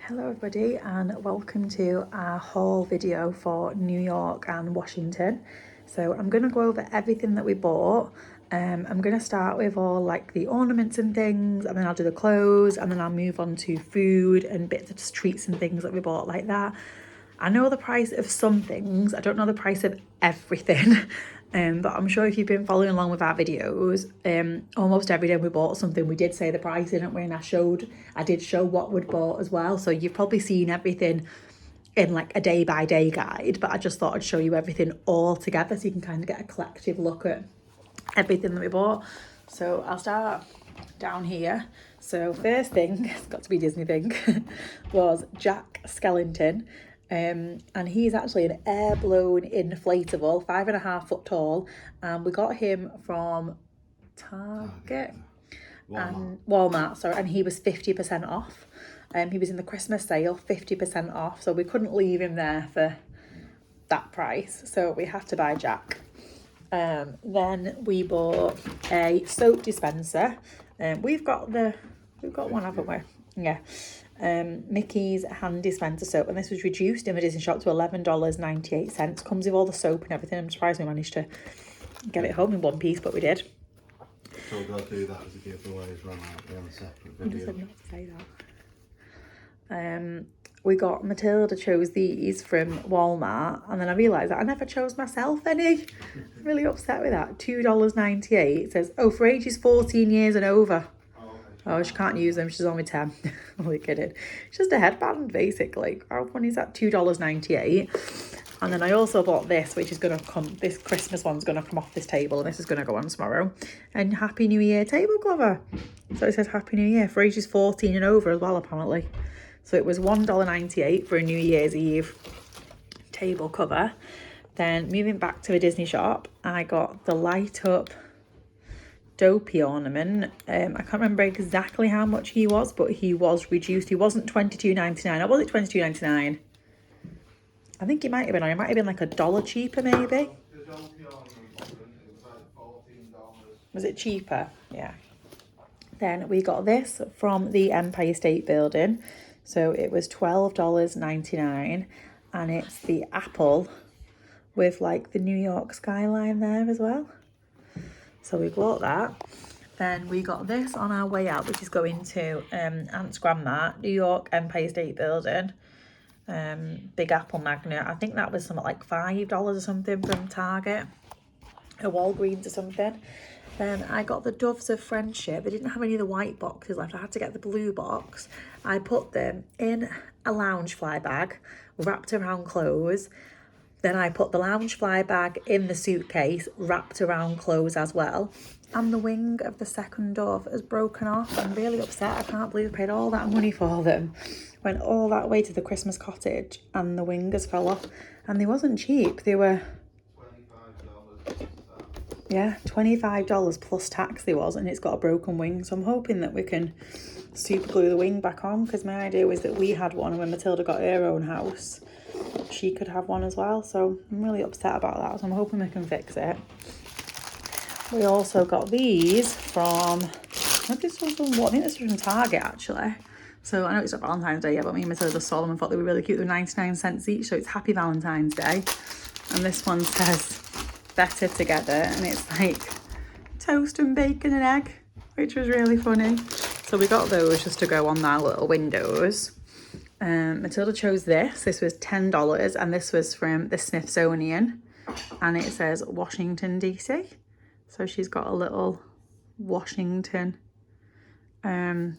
Hello everybody and welcome to our haul video for New York and Washington. So I'm going to go over everything that we bought. I'm going to start with all like the ornaments and things, and then I'll do the clothes, and then I'll move on to food and bits of treats and things that we bought like that. I know the price of some things, I don't know the price of everything. But I'm sure if you've been following along with our videos, almost every day we bought something, we did say the price, didn't we? And I did show what we'd bought as well. So you've probably seen everything in like a day by day guide, but I just thought I'd show you everything all together so you can kind of get a collective look at everything that we bought. So I'll start down here. So first thing, it's got to be Disney thing, was Jack Skellington. And he's actually an air-blown inflatable, 5.5 foot tall, and we got him from Target and Walmart, sorry, and he was 50% off. He was in the Christmas sale, 50% off, so we couldn't leave him there for that price, so we have to buy Jack. Then we bought a soap dispenser. We've got one, haven't we? Yeah. Mickey's hand dispenser soap, and this was reduced in the Disney shop to $11.98. Comes with all the soap and everything. I'm surprised we managed to get it home in one piece, but we did. So we'll do that as a giveaway as well, on a separate video. I said not to say that. We got Matilda chose these from Walmart, and then I realised that I never chose myself any. I'm really upset with that. $2.98. It says, oh, for ages 14 years and over. Oh, she can't use them. She's only 10. Only kidding. It's just a headband, basically. How funny is that? $2.98. And then I also bought this, which is going to come, this Christmas one's going to come off this table, and this is going to go on tomorrow. And Happy New Year table cover. So it says Happy New Year for ages 14 and over as well, apparently. So it was $1.98 for a New Year's Eve table cover. Then moving back to a Disney shop, I got the light up dopey ornament. I can't remember exactly how much he was, but he was reduced. He wasn't $22.99. Or was it $22.99? I think he might have been, or he might have been like $1 cheaper maybe. Was it cheaper? Yeah. Then we got this from the Empire State Building. So it was $12.99, and it's the apple with like the New York skyline there as well. So we bought that. Then we got this on our way out, which is going to Aunt's grandma, New York Empire State Building. Big apple magnet. I think that was something like $5 or something from Target or Walgreens or something. Then I got the Doves of Friendship. They didn't have any of the white boxes left. I had to get the blue box. I put them in a lounge fly bag wrapped around clothes. Then I put the lounge fly bag in the suitcase, wrapped around clothes as well. And the wing of the second dove has broken off. I'm really upset. I can't believe I paid all that money for them. Went all that way to the Christmas cottage and the wing has fell off. And they wasn't cheap. They were $25. Yeah, $25 plus tax they was, and it's got a broken wing. So I'm hoping that we can super glue the wing back on, because my idea was that we had one, and when Matilda got her own house, she could have one as well. So I'm really upset about that, so I'm hoping we can fix it. We also got these from, I think this was from Target actually. So I know it's not Valentine's Day yet, but me and Matilda saw them and thought they were really cute. They were 99 cents each, so it's Happy Valentine's Day. And this one says Better Together, and it's like toast and bacon and egg, which was really funny. So we got those just to go on our little windows. Matilda chose this. This was $10, and this was from the Smithsonian, and it says Washington DC. So she's got a little Washington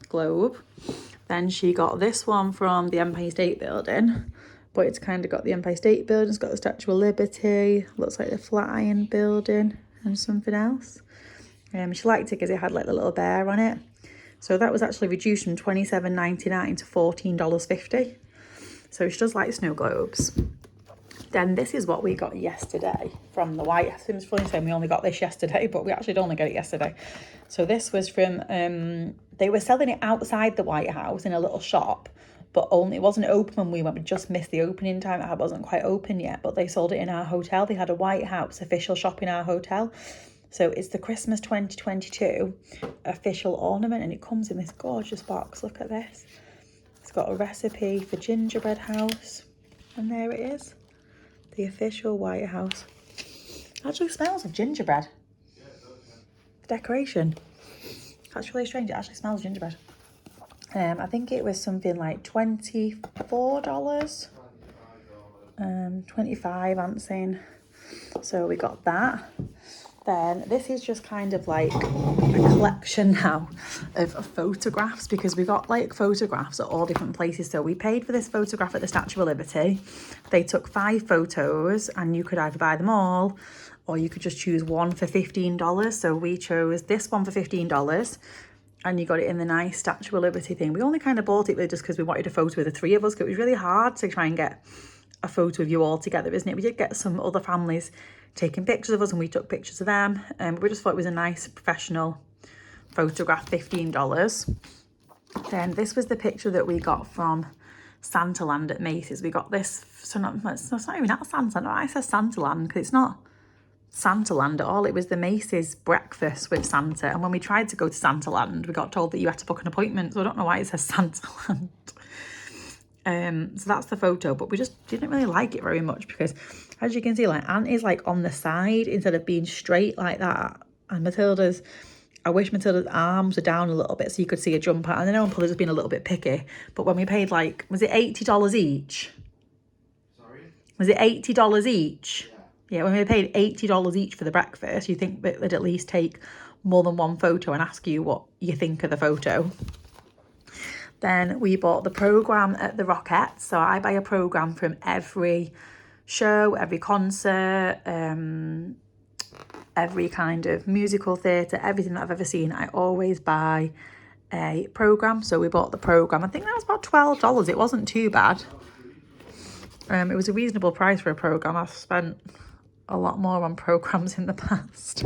globe. Then she got this one from the Empire State Building, but it's kind of got the Empire State Building, it's got the Statue of Liberty, looks like the Flatiron Building and something else. She liked it because it had like the little bear on it. So that was actually reduced from $27.99 to $14.50. So she does like snow globes. Then this is what we got yesterday from the White House. It's funny saying we only got this yesterday, but we actually did only get it yesterday. So this was from, they were selling it outside the White House in a little shop, but only, it wasn't open when we went. We just missed the opening time. It wasn't quite open yet, but they sold it in our hotel. They had a White House official shop in our hotel. So it's the Christmas 2022 official ornament, and it comes in this gorgeous box. Look at this. It's got a recipe for gingerbread house. And there it is. The official White House. Actually smells of gingerbread. Yeah, it does, yeah. The decoration. That's really strange. It actually smells gingerbread. I think it was something like $24. $25, I'm saying. So we got that. Then this is just kind of like a collection now of photographs, because we got like photographs at all different places. So we paid for this photograph at the Statue of Liberty. They took 5 photos and you could either buy them all or you could just choose one for $15. So we chose this one for $15 and you got it in the nice Statue of Liberty thing. We only kind of bought it just because we wanted a photo with the 3 of us, because it was really hard to try and get a photo of you all together, isn't it? We did get some other families taking pictures of us and we took pictures of them, and we just thought it was a nice professional photograph, $15. Then this was the picture that we got from Santaland at Macy's. We got this, so it's not even at Santaland. I said Santaland because it's not Santaland at all. It was the Macy's breakfast with Santa, and when we tried to go to Santaland we got told that you had to book an appointment, so I don't know why it says Santaland. So that's the photo, but we just didn't really like it very much because, as you can see, like Auntie's like on the side instead of being straight like that, and I wish Matilda's arms were down a little bit so you could see her jumper. And I know Matilda's been a little bit picky, but when we paid like, was it $80 each? Sorry? Was it $80 each? Yeah. Yeah, when we paid $80 each for the breakfast, you think that they'd at least take more than one photo and ask you what you think of the photo. Then we bought the programme at the Rockettes. So I buy a programme from every show, every concert, every kind of musical theatre, everything that I've ever seen. I always buy a programme. So we bought the programme. I think that was about $12. It wasn't too bad. It was a reasonable price for a programme. I've spent a lot more on programmes in the past.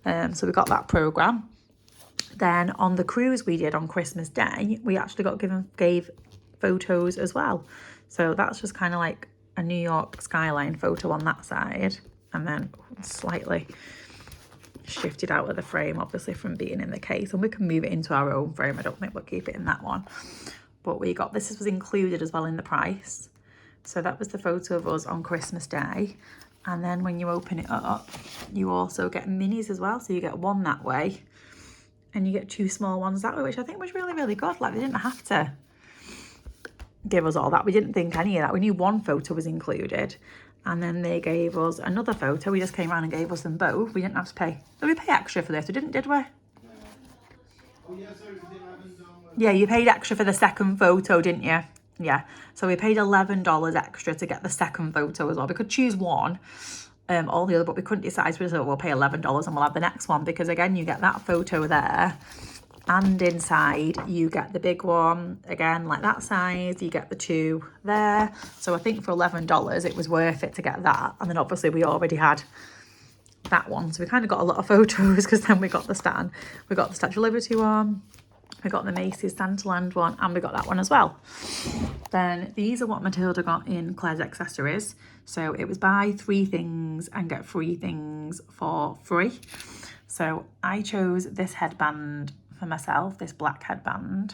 So we got that programme. Then on the cruise we did on Christmas Day, we actually gave photos as well. So that's just kind of like a New York skyline photo on that side, and then slightly shifted out of the frame, obviously from being in the case, and we can move it into our own frame. I don't think we'll keep it in that one, but we got this was included as well in the price. So that was the photo of us on Christmas Day. And then when you open it up, you also get minis as well. So you get one that way and you get 2 small ones that way, which I think was really, really good. Like, they didn't have to give us all that. We didn't think any of that. We knew one photo was included. And then they gave us another photo. We just came around and gave us them both. We didn't have to pay. Did we pay extra for this? We didn't, did we? Oh, yeah, sorry, we did $11. Yeah, you paid extra for the second photo, didn't you? Yeah. So we paid $11 extra to get the second photo as well. We could choose one. All the other, but we couldn't decide, so we said, we'll pay $11 and we'll have the next one, because again you get that photo there, and inside you get the big one again, like that size. You get the 2 there. So I think for $11 it was worth it to get that. And then obviously we already had that one, so we kind of got a lot of photos, because then we got the Statue of Liberty one, we got the Macy's Santaland one, and we got that one as well. Then these are what Matilda got in Claire's accessories. So it was buy 3 things and get 3 things for free. So I chose this headband for myself, this black headband,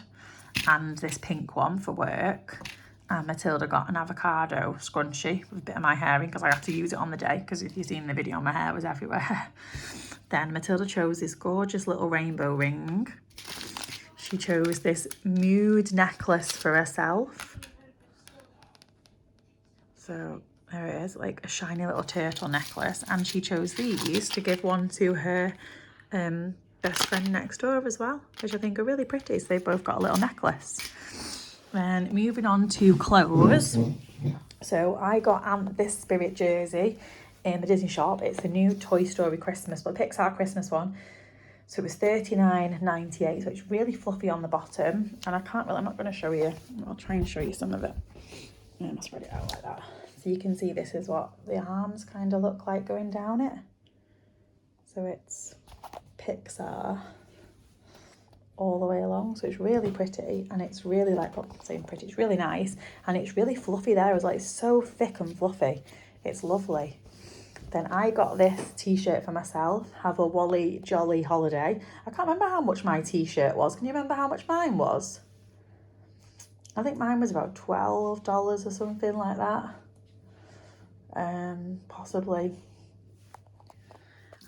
and this pink one for work. And Matilda got an avocado scrunchie with a bit of my hair in, because I had to use it on the day, because if you've seen the video, my hair was everywhere. Then Matilda chose this gorgeous little rainbow ring. She chose this nude necklace for herself. So there it is, like a shiny little turtle necklace. And she chose these to give one to her best friend next door as well, which I think are really pretty. So they've both got a little necklace. Then moving on to clothes. So I got this Spirit jersey in the Disney shop. It's the new Toy Story Christmas, well, Pixar Christmas one. So it was $39.98, so it's really fluffy on the bottom. And I'm not going to show you. I'll try and show you some of it. I'll spread it out like that. So you can see this is what the arms kind of look like going down it. So it's Pixar all the way along. So it's really pretty, and it's really like, I'm saying pretty, it's really nice. And it's really fluffy there. It's like so thick and fluffy. It's lovely. Then I got this t-shirt for myself, Have a Wally Jolly Holiday. I can't remember how much my t-shirt was. Can you remember how much mine was? I think mine was about $12 or something like that. Possibly.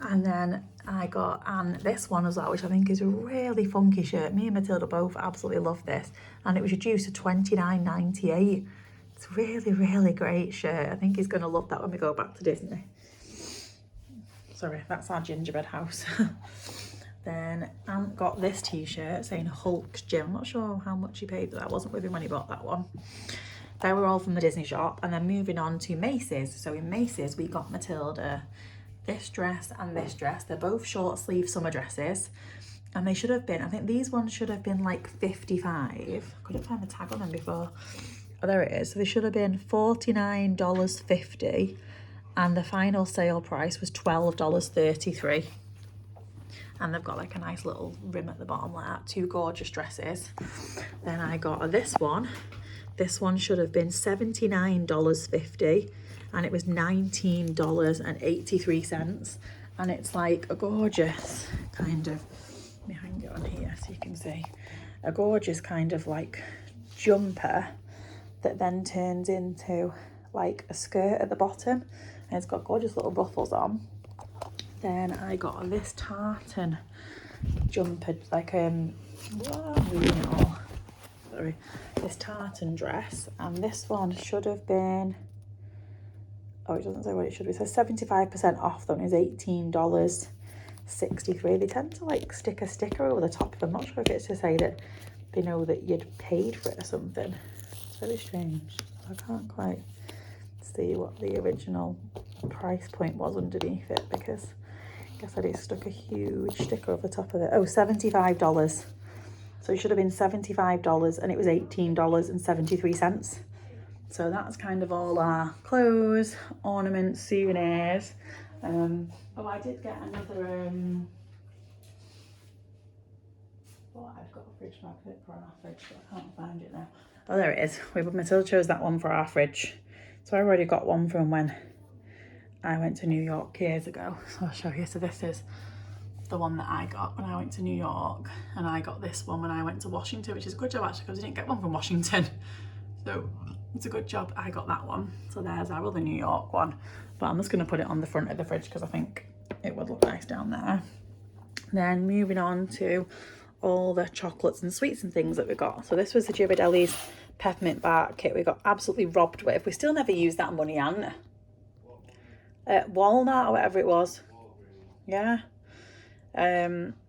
And then I got Anne this one as well, which I think is a really funky shirt. Me and Matilda both absolutely love this. And it was reduced to $29.98. It's really, really great shirt. I think he's going to love that when we go back to Disney. Sorry, that's our gingerbread house. Then Anne got this t-shirt saying Hulk's Gym. I'm not sure how much he paid for that. I wasn't with him when he bought that one. They were all from the Disney shop. And then moving on to Macy's. So in Macy's, we got Matilda this dress and this dress. They're both short sleeve summer dresses. And they should have been, I think these ones should have been like 55. Couldn't find the tag on them before. Oh, there it is. So they should have been $49.50. And the final sale price was $12.33. And they've got like a nice little rim at the bottom like that. Two gorgeous dresses. Then I got this one. This one should have been $79.50. And it was $19.83. And it's like a gorgeous kind of, let me hang it on here so you can see, a gorgeous kind of like jumper that then turns into like a skirt at the bottom, and it's got gorgeous little ruffles on. Then I got this tartan jumper, like this tartan dress, and this one should have been, oh, it doesn't say what it should be. It says 75% off them is $18.63. They tend to like stick a sticker over the top of them. I'm not sure if it's to say that they know that you'd paid for it or something. It's very strange. I can't quite see what the original price point was underneath it, because I guess I just stuck a huge sticker over the top of it. Oh, $75. So it should have been $75 and it was $18.73. So that's kind of all our clothes, ornaments, souvenirs. Oh, I did get another, well, I've got a fridge magnet for our fridge, but I can't find it now. Oh, there it is. Matilda chose that one for our fridge. So I already got one from when I went to New York years ago. So I'll show you. So this is the one that I got when I went to New York. And I got this one when I went to Washington, which is a good job actually, because I didn't get one from Washington. So it's a good job I got that one. So there's our other New York one. But I'm just going to put it on the front of the fridge because I think it would look nice down there. Then moving on to all the chocolates and sweets and things that we got. So this was the Ghirardelli's peppermint bark kit. We got absolutely robbed with. We still never used that money, Anne. At Walmart or whatever it was. Yeah.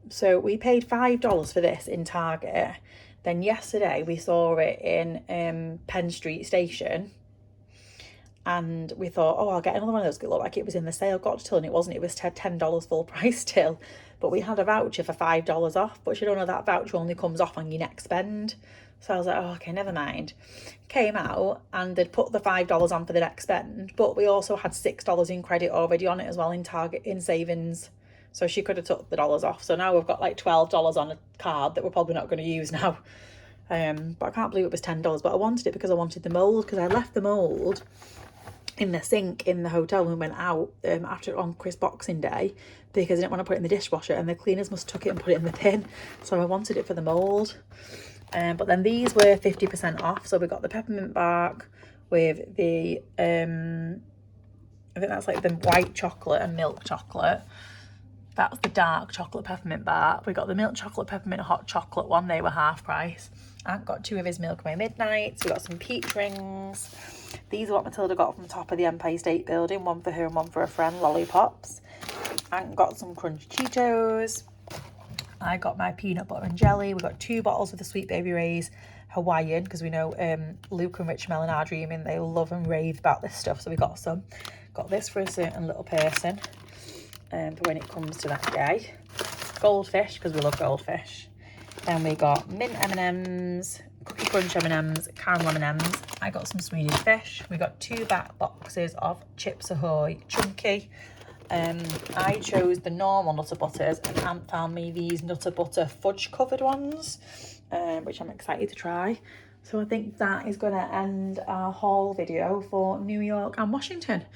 So we paid $5 for this in Target. Then yesterday we saw it in Penn Street Station. And we thought, oh, I'll get another one of those. It looked like it was in the sale. Got to tell, and it wasn't. It was $10 full price still. But we had a voucher for $5 off. But you don't know, that voucher only comes off on your next spend. So I was like, oh, okay, never mind. Came out and they'd put the $5 on for the next spend. But we also had $6 in credit already on it as well in Target, in savings. So she could have took the dollars off. So now we've got like $12 on a card that we're probably not going to use now. But I can't believe it was $10. But I wanted it because I wanted the mould. Because I left the mould in the sink in the hotel when we went out on Chris Boxing Day, because I didn't want to put it in the dishwasher, and the cleaners must have took it and put it in the bin. So I wanted it for the mould. But then these were 50% off. So we got the peppermint bark with the, I think that's like the white chocolate and milk chocolate. That's the dark chocolate peppermint bark. We got the milk chocolate peppermint hot chocolate one. They were half price. I've got 2 of his Milky Way Midnights. We got some peach rings. These are what Matilda got from the top of the Empire State Building. One for her and one for a friend, lollipops. And got some Crunchy Cheetos. I got my peanut butter and jelly. We got 2 bottles of the Sweet Baby Ray's Hawaiian, because we know Luke and Rich Mel and Dreaming, they love and rave about this stuff. So we got some. Got this for a certain little person for when it comes to that day. Goldfish, because we love goldfish. Then we got mint M&Ms, cookie crunch M&Ms, caramel M&Ms. I got some Swedish fish. We got 2 back boxes of Chips Ahoy Chunky. I chose the normal Nutter Butters, and Aunt found me these Nutter Butter fudge covered ones, which I'm excited to try. So I think that is going to end our haul video for New York and Washington.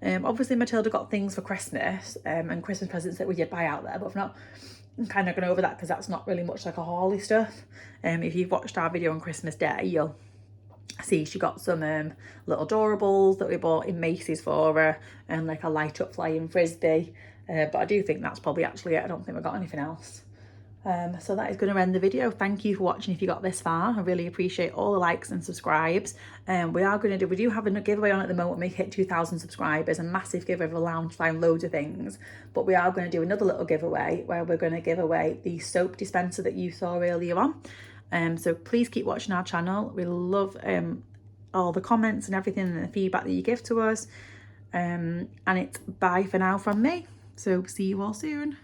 Obviously Matilda got things for Christmas and Christmas presents that we did buy out there, but I'm kind of going over that because that's not really much like a hauly stuff. If you've watched our video on Christmas Day, you'll See, she got some little adorables that we bought in Macy's for her, and like a light up flying frisbee. But I do think that's probably actually it. I don't think we got anything else. So that is going to end the video. Thank you for watching if you got this far. I really appreciate all the likes and subscribes. We do have a giveaway on at the moment. We hit 2,000 subscribers, a massive giveaway of a lounge find loads of things. But we are going to do another little giveaway where we're going to give away the soap dispenser that you saw earlier on. So please keep watching our channel. We love all the comments and everything and the feedback that you give to us. And it's bye for now from me. So see you all soon.